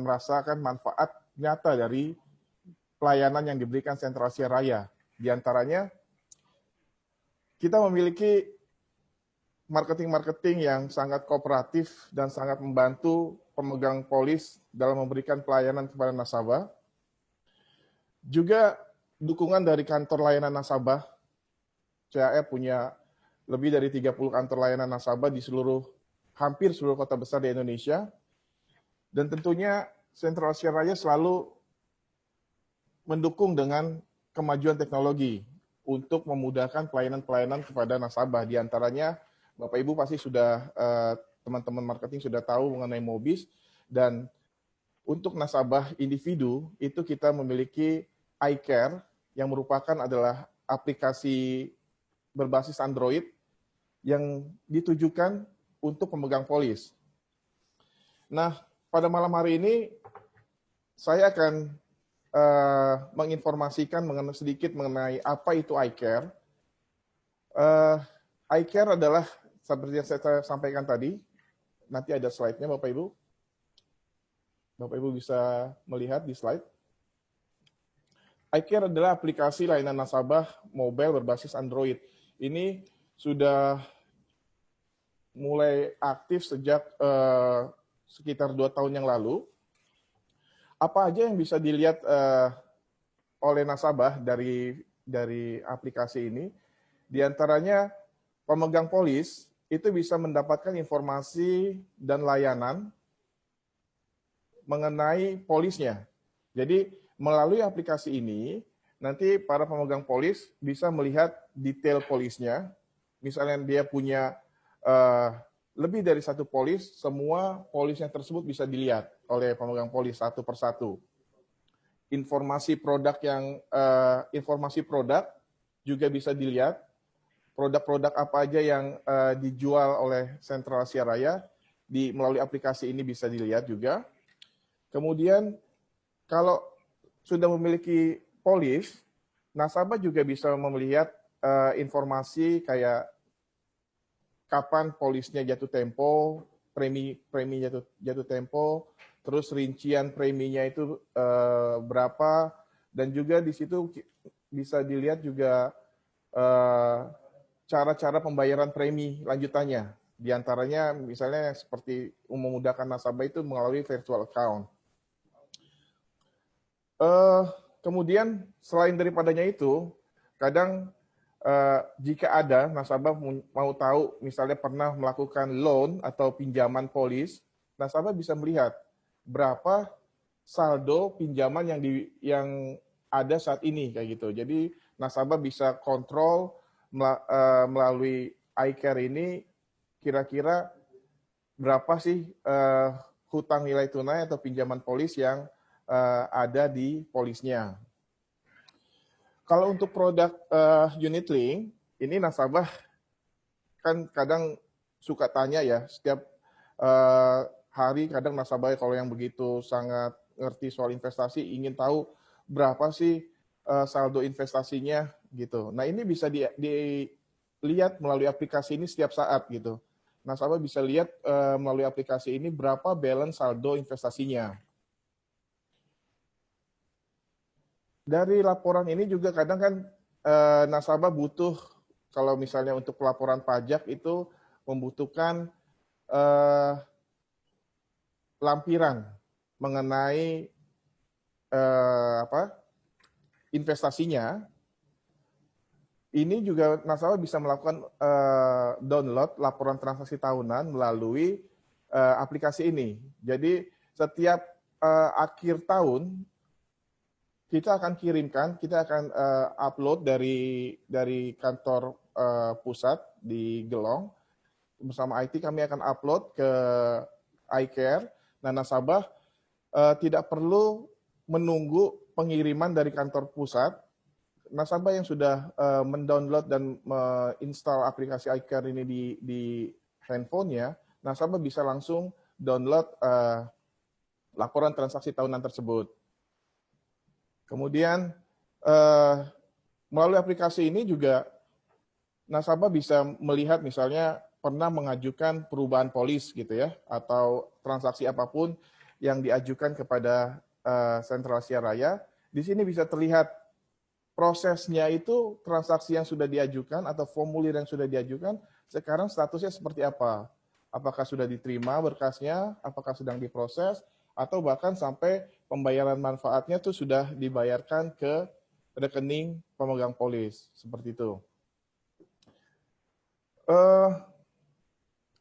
merasakan manfaat nyata dari pelayanan yang diberikan Sentral Asia Raya. Di antaranya, kita memiliki marketing-marketing yang sangat kooperatif dan sangat membantu pemegang polis dalam memberikan pelayanan kepada nasabah. Juga dukungan dari kantor layanan nasabah. CAR punya lebih dari 30 kantor layanan nasabah di hampir seluruh kota besar di Indonesia. Dan tentunya Sentral Asia Raya selalu mendukung dengan kemajuan teknologi untuk memudahkan pelayanan-pelayanan kepada nasabah. Di antaranya, Bapak Ibu pasti sudah, teman-teman marketing sudah tahu mengenai Mobis, dan untuk nasabah individu, itu kita memiliki iCare, yang merupakan adalah aplikasi berbasis Android yang ditujukan untuk pemegang polis. Nah, pada malam hari ini, saya akan menginformasikan sedikit mengenai apa itu iCare. iCare adalah seperti yang saya sampaikan tadi, nanti ada slide-nya Bapak Ibu. Bapak Ibu bisa melihat di slide. iCare adalah aplikasi layanan nasabah mobile berbasis Android. Ini sudah mulai aktif sejak sekitar 2 tahun yang lalu. Apa aja yang bisa dilihat oleh nasabah dari aplikasi ini? Di antaranya pemegang polis itu bisa mendapatkan informasi dan layanan mengenai polisnya. Jadi melalui aplikasi ini, nanti para pemegang polis bisa melihat detail polisnya. Misalnya dia punya lebih dari 1 polis, semua polisnya tersebut bisa dilihat oleh pemegang polis satu persatu. Informasi produk juga bisa dilihat. Produk-produk apa aja yang dijual oleh Sentral Asia Raya melalui aplikasi ini bisa dilihat juga. Kemudian kalau sudah memiliki polis, nasabah juga bisa melihat informasi kayak kapan polisnya jatuh tempo, premi jatuh tempo, terus rincian preminya itu berapa, dan juga di situ bisa dilihat juga cara-cara pembayaran premi lanjutannya. Di antaranya misalnya seperti memudahkan nasabah itu melalui virtual account. Kemudian selain daripadanya itu, kadang jika ada nasabah mau tahu misalnya pernah melakukan loan atau pinjaman polis, nasabah bisa melihat berapa saldo pinjaman yang ada saat ini kayak gitu. Jadi nasabah bisa kontrol melalui iCare ini kira-kira berapa sih hutang nilai tunai atau pinjaman polis yang ada di polisnya. Kalau untuk produk unit link, ini nasabah kan kadang suka tanya ya, setiap hari kadang nasabah kalau yang begitu sangat ngerti soal investasi ingin tahu berapa sih saldo investasinya gitu. Nah, ini bisa dilihat melalui aplikasi ini setiap saat gitu. Nasabah bisa lihat melalui aplikasi ini berapa balance saldo investasinya. Dari laporan ini juga kadang kan nasabah butuh, kalau misalnya untuk pelaporan pajak itu membutuhkan lampiran mengenai investasinya. Ini juga nasabah bisa melakukan download laporan transaksi tahunan melalui aplikasi ini. Jadi setiap akhir tahun kita akan kirimkan, kita akan upload dari kantor pusat di Gelong. Bersama IT kami akan upload ke iCare. Nah, nasabah tidak perlu menunggu pengiriman dari kantor pusat. Nasabah yang sudah mendownload dan menginstal aplikasi iCare ini di handphonenya, nasabah bisa langsung download laporan transaksi tahunan tersebut. Kemudian melalui aplikasi ini juga nasabah bisa melihat misalnya pernah mengajukan perubahan polis gitu ya, atau transaksi apapun yang diajukan kepada Sentral Asia Raya. Di sini bisa terlihat prosesnya itu transaksi yang sudah diajukan atau formulir yang sudah diajukan, sekarang statusnya seperti apa. Apakah sudah diterima berkasnya, apakah sedang diproses, atau bahkan sampai pembayaran manfaatnya itu sudah dibayarkan ke rekening pemegang polis, seperti itu.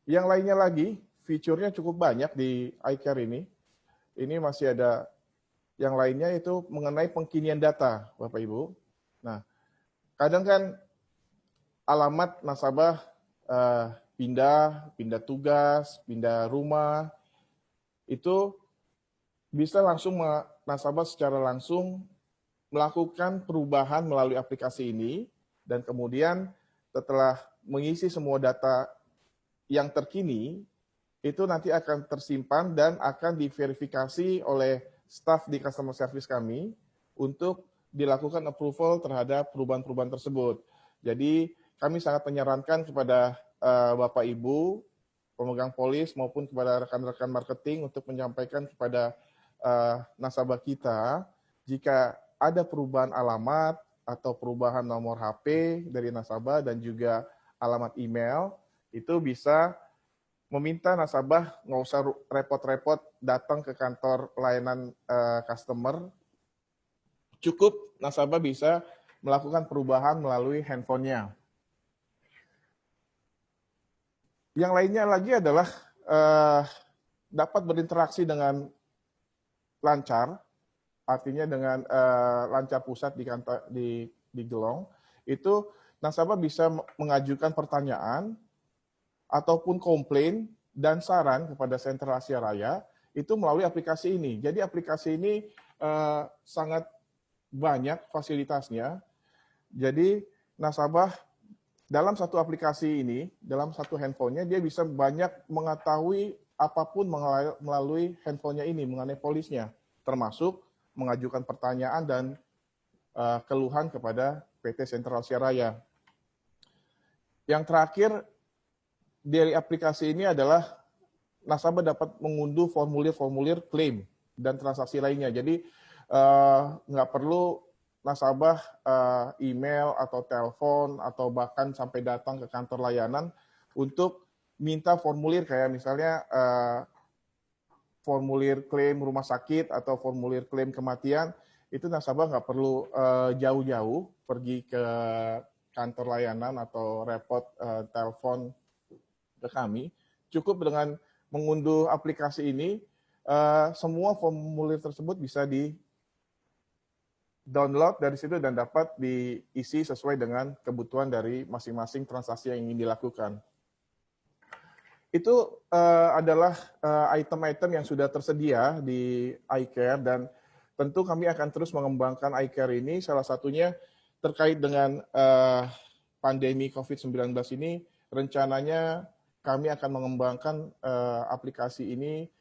Yang lainnya lagi, fiturnya cukup banyak di iCare ini. Ini masih ada yang lainnya itu mengenai pengkinian data, Bapak Ibu. Nah, kadang kan alamat nasabah pindah tugas, pindah rumah, itu bisa langsung nasabah secara langsung melakukan perubahan melalui aplikasi ini, dan kemudian setelah mengisi semua data yang terkini, itu nanti akan tersimpan dan akan diverifikasi oleh staf di customer service kami untuk dilakukan approval terhadap perubahan-perubahan tersebut. Jadi kami sangat menyarankan kepada Bapak Ibu, pemegang polis maupun kepada rekan-rekan marketing untuk menyampaikan kepada nasabah kita jika ada perubahan alamat atau perubahan nomor HP dari nasabah dan juga alamat email, itu bisa meminta nasabah nggak usah repot-repot datang ke kantor pelayanan customer, cukup nasabah bisa melakukan perubahan melalui handphonenya. Yang lainnya lagi adalah dapat berinteraksi dengan lancar, artinya dengan lancar pusat di kantor di Gelong, itu nasabah bisa mengajukan pertanyaan ataupun komplain dan saran kepada Sentral Asia Raya itu melalui aplikasi ini. Jadi aplikasi ini sangat banyak fasilitasnya. Jadi nasabah dalam satu aplikasi ini, dalam satu handphonenya, dia bisa banyak mengetahui apapun melalui handphonenya ini mengenai polisnya, termasuk mengajukan pertanyaan dan keluhan kepada PT Sentral Asia Raya. Yang terakhir, dari aplikasi ini adalah nasabah dapat mengunduh formulir-formulir klaim dan transaksi lainnya. Jadi nggak perlu nasabah email atau telepon atau bahkan sampai datang ke kantor layanan untuk minta formulir kayak misalnya formulir klaim rumah sakit atau formulir klaim kematian. Itu nasabah nggak perlu jauh-jauh pergi ke kantor layanan atau repot telepon ke kami, cukup dengan mengunduh aplikasi ini, semua formulir tersebut bisa di-download dari situ dan dapat diisi sesuai dengan kebutuhan dari masing-masing transaksi yang ingin dilakukan. Itu adalah item-item yang sudah tersedia di iCare dan tentu kami akan terus mengembangkan iCare ini, salah satunya terkait dengan pandemi COVID-19 ini, rencananya kami akan mengembangkan aplikasi ini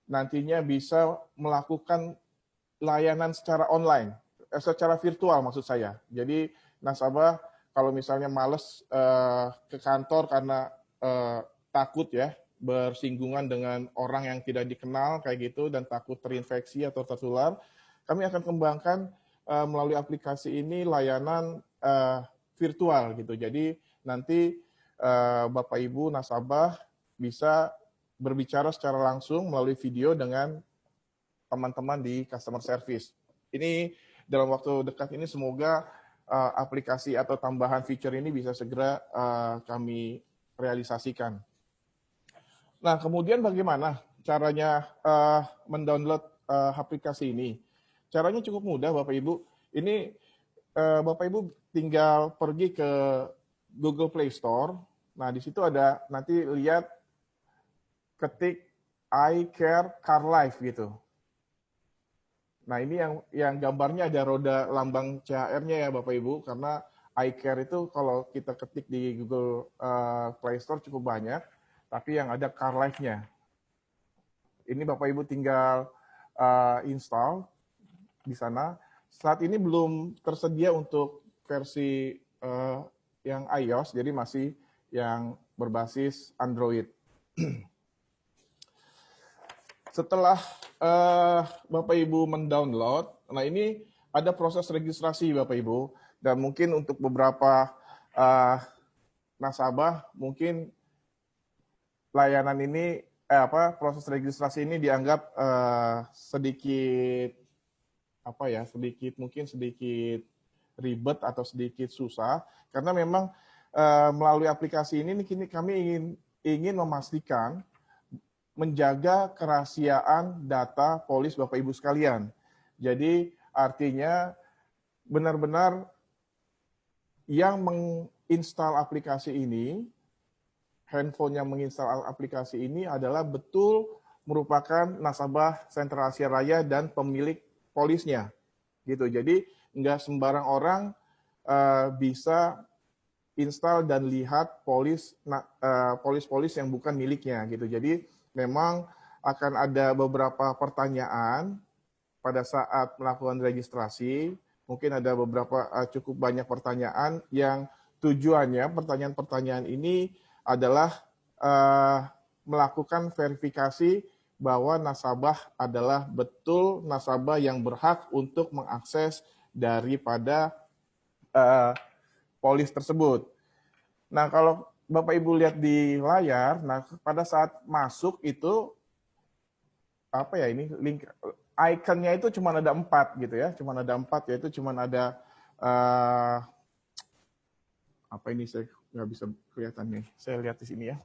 nantinya bisa melakukan layanan secara online, secara virtual maksud saya. Jadi nasabah kalau misalnya males ke kantor karena takut ya bersinggungan dengan orang yang tidak dikenal kayak gitu dan takut terinfeksi atau tertular, kami akan kembangkan melalui aplikasi ini layanan virtual gitu. Jadi nanti Bapak Ibu nasabah bisa berbicara secara langsung melalui video dengan teman-teman di customer service. Ini dalam waktu dekat ini semoga aplikasi atau tambahan fitur ini bisa segera kami realisasikan. Nah, kemudian bagaimana caranya mendownload aplikasi ini? Caranya cukup mudah, Bapak Ibu. Ini Bapak Ibu tinggal pergi ke Google Play Store. Nah, di situ ada nanti lihat ketik iCare Car Life gitu. Nah, ini yang gambarnya ada roda lambang CHR-nya ya Bapak Ibu, karena iCare itu kalau kita ketik di Google Play Store cukup banyak, tapi yang ada Car Life-nya. Ini Bapak Ibu tinggal install di sana. Saat ini belum tersedia untuk versi yang iOS, jadi masih yang berbasis Android. setelah Bapak Ibu mendownload, nah ini ada proses registrasi Bapak Ibu, dan mungkin untuk beberapa nasabah mungkin layanan ini proses registrasi ini dianggap sedikit sedikit ribet atau sedikit susah, karena memang melalui aplikasi ini kami ingin memastikan menjaga kerahasiaan data polis Bapak Ibu sekalian. Jadi artinya benar-benar yang menginstal aplikasi ini, handphone yang menginstal aplikasi ini adalah betul merupakan nasabah Sentral Asia Raya dan pemilik polisnya, gitu. Jadi nggak sembarang orang bisa install dan lihat polis-polis yang bukan miliknya, gitu. Jadi memang akan ada beberapa pertanyaan pada saat melakukan registrasi. Mungkin ada beberapa cukup banyak pertanyaan yang tujuannya pertanyaan-pertanyaan ini adalah melakukan verifikasi bahwa nasabah adalah betul nasabah yang berhak untuk mengakses daripada polis tersebut. Nah, kalau Bapak Ibu lihat di layar, nah pada saat masuk itu link ikonnya itu cuma ada 4 gitu ya, cuma ada 4, yaitu cuma ada saya nggak bisa kelihatan nih. Saya lihat di sini ya.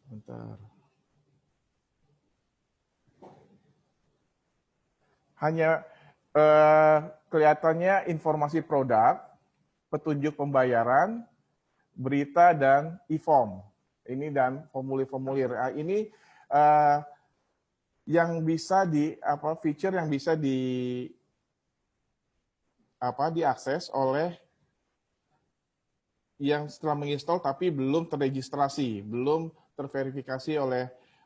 Sebentar. Hanya kelihatannya informasi produk, petunjuk pembayaran, berita, dan e-form. Ini dan formulir-formulir. Ini yang bisa feature yang bisa diakses oleh yang setelah menginstal tapi belum terregistrasi, belum terverifikasi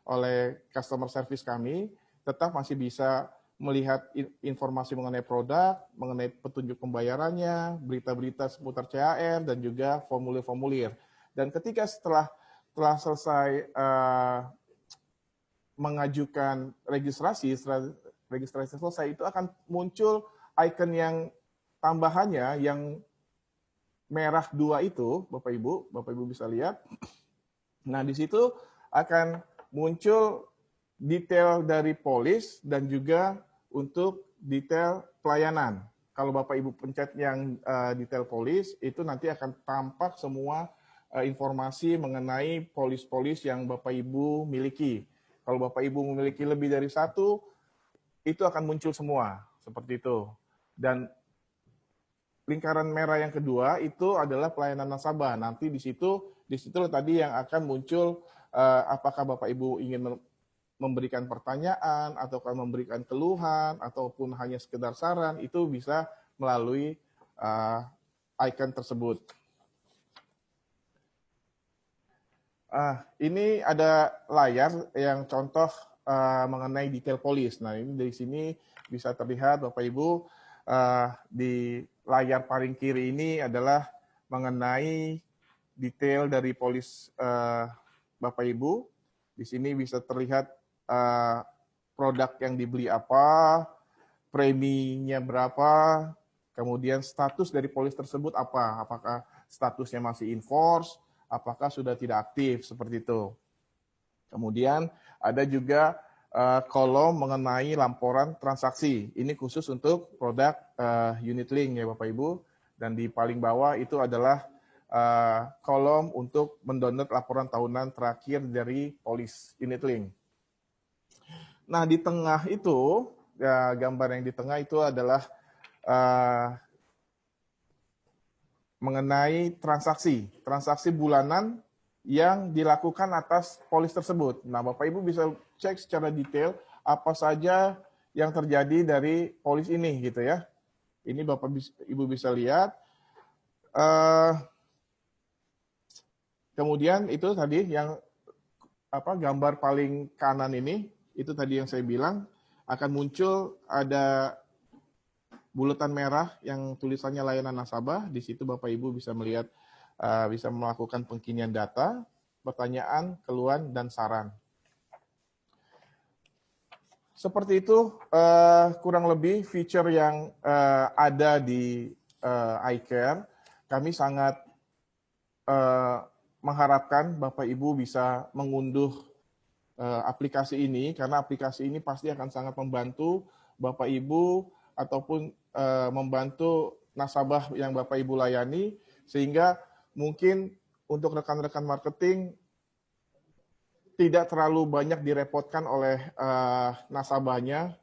oleh customer service kami, tetap masih bisa melihat informasi mengenai produk, mengenai petunjuk pembayarannya, berita-berita seputar CAR, dan juga formulir-formulir. Dan ketika setelah selesai mengajukan registrasi, setelah registrasi selesai, itu akan muncul icon yang tambahannya yang merah 2 itu, Bapak Ibu bisa lihat. Nah, di situ akan muncul detail dari polis dan juga untuk detail pelayanan. Kalau Bapak Ibu pencet yang detail polis, itu nanti akan tampak semua informasi mengenai polis-polis yang Bapak Ibu miliki. Kalau Bapak Ibu memiliki lebih dari 1, itu akan muncul semua, seperti itu. Dan lingkaran merah yang kedua itu adalah pelayanan nasabah. Nanti di situ tadi yang akan muncul apakah Bapak Ibu ingin memberikan pertanyaan ataukah memberikan keluhan ataupun hanya sekedar saran, itu bisa melalui icon tersebut. Ini ada layar yang contoh mengenai detail polis. Nah, ini dari sini bisa terlihat Bapak Ibu di layar paling kiri ini adalah mengenai detail dari polis Bapak Ibu. Di sini bisa terlihat produk yang dibeli apa, preminya berapa, kemudian status dari polis tersebut apa, apakah statusnya masih in force, apakah sudah tidak aktif, seperti itu. Kemudian ada juga kolom mengenai laporan transaksi. Ini khusus untuk produk unit link ya Bapak Ibu. Dan di paling bawah itu adalah kolom untuk mendownload laporan tahunan terakhir dari polis unit link. Nah, di tengah itu, gambar yang di tengah itu adalah mengenai transaksi bulanan yang dilakukan atas polis tersebut. Nah, Bapak Ibu bisa cek secara detail apa saja yang terjadi dari polis ini, gitu ya. Ini Bapak Ibu bisa lihat. Kemudian itu tadi yang gambar paling kanan ini, itu tadi yang saya bilang akan muncul ada bulatan merah yang tulisannya layanan nasabah. Di situ Bapak Ibu bisa melihat bisa melakukan pengkinian data, pertanyaan, keluhan, dan saran. Seperti itu kurang lebih feature yang ada di iCare. Kami sangat mengharapkan Bapak Ibu bisa mengunduh aplikasi ini, karena aplikasi ini pasti akan sangat membantu Bapak Ibu ataupun membantu nasabah yang Bapak Ibu layani, sehingga mungkin untuk rekan-rekan marketing tidak terlalu banyak direpotkan oleh nasabahnya.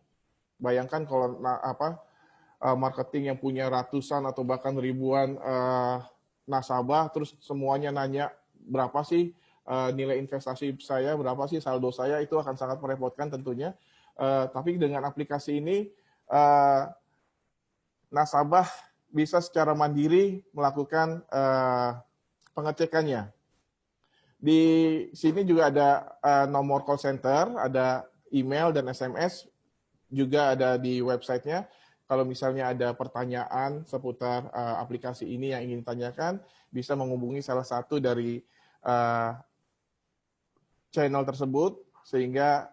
Bayangkan kalau marketing yang punya ratusan atau bahkan ribuan nasabah, terus semuanya nanya berapa sih nilai investasi saya, berapa sih saldo saya, itu akan sangat merepotkan tentunya. Tapi dengan aplikasi ini, nasabah bisa secara mandiri melakukan pengecekannya. Di sini juga ada nomor call center, ada email dan SMS, juga ada di websitenya. Kalau misalnya ada pertanyaan seputar aplikasi ini yang ingin ditanyakan, bisa menghubungi salah satu dari channel tersebut, sehingga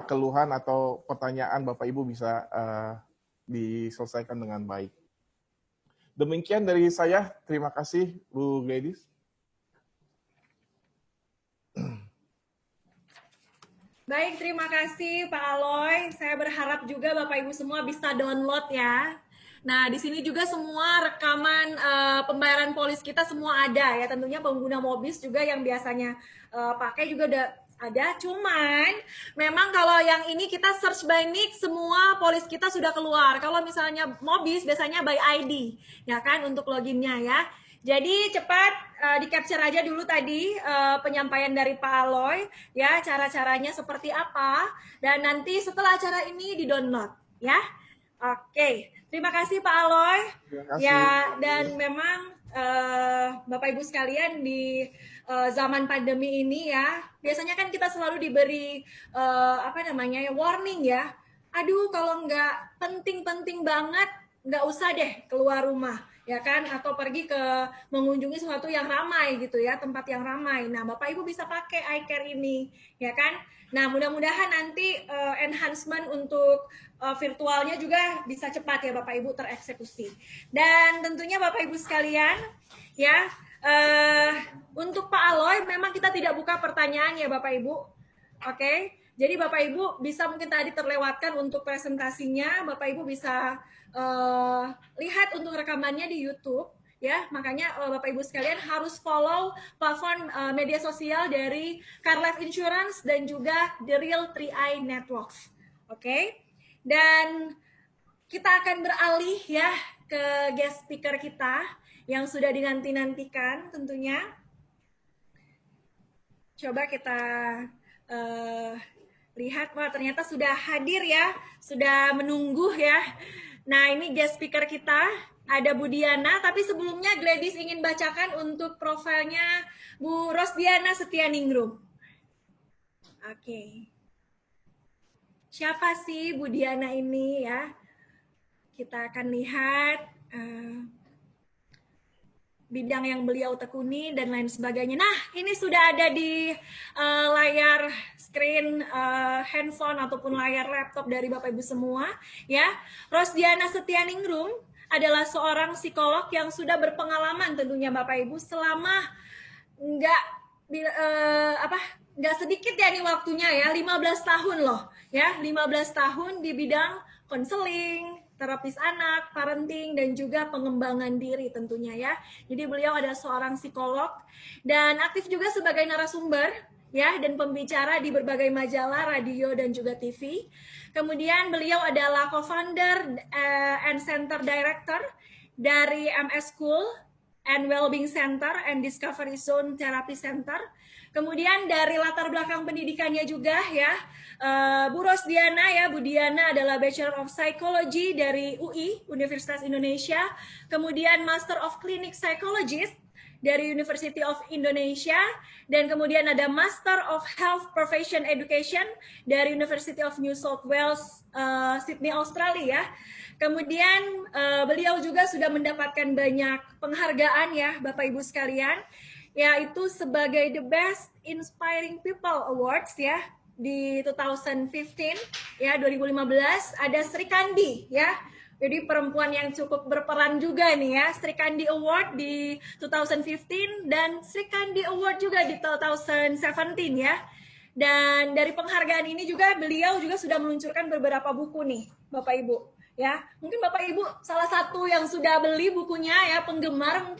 keluhan atau pertanyaan Bapak Ibu bisa diselesaikan dengan baik. Demikian dari saya, terima kasih Bu Gladys. Baik, terima kasih Pak Aloy. Saya berharap juga Bapak Ibu semua bisa download ya. Nah, di sini juga semua rekaman pembayaran polis kita semua ada ya. Tentunya pengguna Mobis juga yang biasanya pakai juga ada. Cuman memang kalau yang ini kita search by nick, semua polis kita sudah keluar. Kalau misalnya Mobis biasanya by ID ya kan untuk loginnya ya. Jadi cepat di-capture aja dulu tadi penyampaian dari Pak Aloy ya, cara-caranya seperti apa, dan nanti setelah acara ini di-download ya. Oke, terima kasih Pak Aloy. Ya, dan memang Bapak Ibu sekalian di zaman pandemi ini ya, biasanya kan kita selalu diberi warning ya. Aduh, kalau nggak penting-penting banget, nggak usah deh keluar rumah ya kan, atau pergi ke mengunjungi sesuatu yang ramai gitu ya, tempat yang ramai. Nah, Bapak Ibu bisa pakai iCare ini ya kan. Nah, mudah-mudahan nanti enhancement untuk virtualnya juga bisa cepat ya Bapak Ibu tereksekusi. Dan tentunya Bapak Ibu sekalian ya, untuk Pak Aloy memang kita tidak buka pertanyaan ya Bapak Ibu. Oke. Jadi Bapak Ibu bisa mungkin tadi terlewatkan untuk presentasinya, Bapak Ibu bisa lihat untuk rekamannya di YouTube ya. Makanya Bapak Ibu sekalian harus follow platform media sosial dari Car Life Insurance dan juga The Real 3i Networks. Oke. Dan kita akan beralih ya ke guest speaker kita yang sudah dinanti-nantikan tentunya. Coba kita lihat, wah ternyata sudah hadir ya, sudah menunggu ya. Nah, ini guest speaker kita, ada Bu Diana, tapi sebelumnya Gladys ingin bacakan untuk profilnya Bu Rosdiana Setianingrum. Oke. Siapa sih Bu Diana ini ya? Kita akan lihat bidang yang beliau tekuni dan lain sebagainya. Nah, ini sudah ada di layar screen handphone ataupun layar laptop dari Bapak Ibu semua ya. Rosdiana Setianingrum adalah seorang psikolog yang sudah berpengalaman tentunya Bapak Ibu selama nggak sedikit ya nih waktunya ya, 15 tahun loh ya, 15 tahun di bidang konseling, terapis anak, parenting, dan juga pengembangan diri tentunya ya. Jadi beliau adalah seorang psikolog dan aktif juga sebagai narasumber ya, dan pembicara di berbagai majalah, radio, dan juga TV. Kemudian beliau adalah co-founder and center director dari MS School and Wellbeing Center and Discovery Zone Therapy Center. Kemudian dari latar belakang pendidikannya juga ya, Bu Rosdiana ya, Bu Diana adalah Bachelor of Psychology dari UI, Universitas Indonesia. Kemudian Master of Clinic Psychologist dari University of Indonesia, dan kemudian ada Master of Health Profession Education dari University of New South Wales, Sydney, Australia. Kemudian beliau juga sudah mendapatkan banyak penghargaan ya Bapak Ibu sekalian, yaitu sebagai The Best Inspiring People Awards ya di 2015 ya 2015 ada Sri Kandi ya. Jadi perempuan yang cukup berperan juga nih ya, Sri Kandi Award di 2015 dan Sri Kandi Award juga di 2017 ya. Dan dari penghargaan ini juga beliau juga sudah meluncurkan beberapa buku nih, Bapak Ibu. Ya, mungkin Bapak Ibu salah satu yang sudah beli bukunya ya, penggemar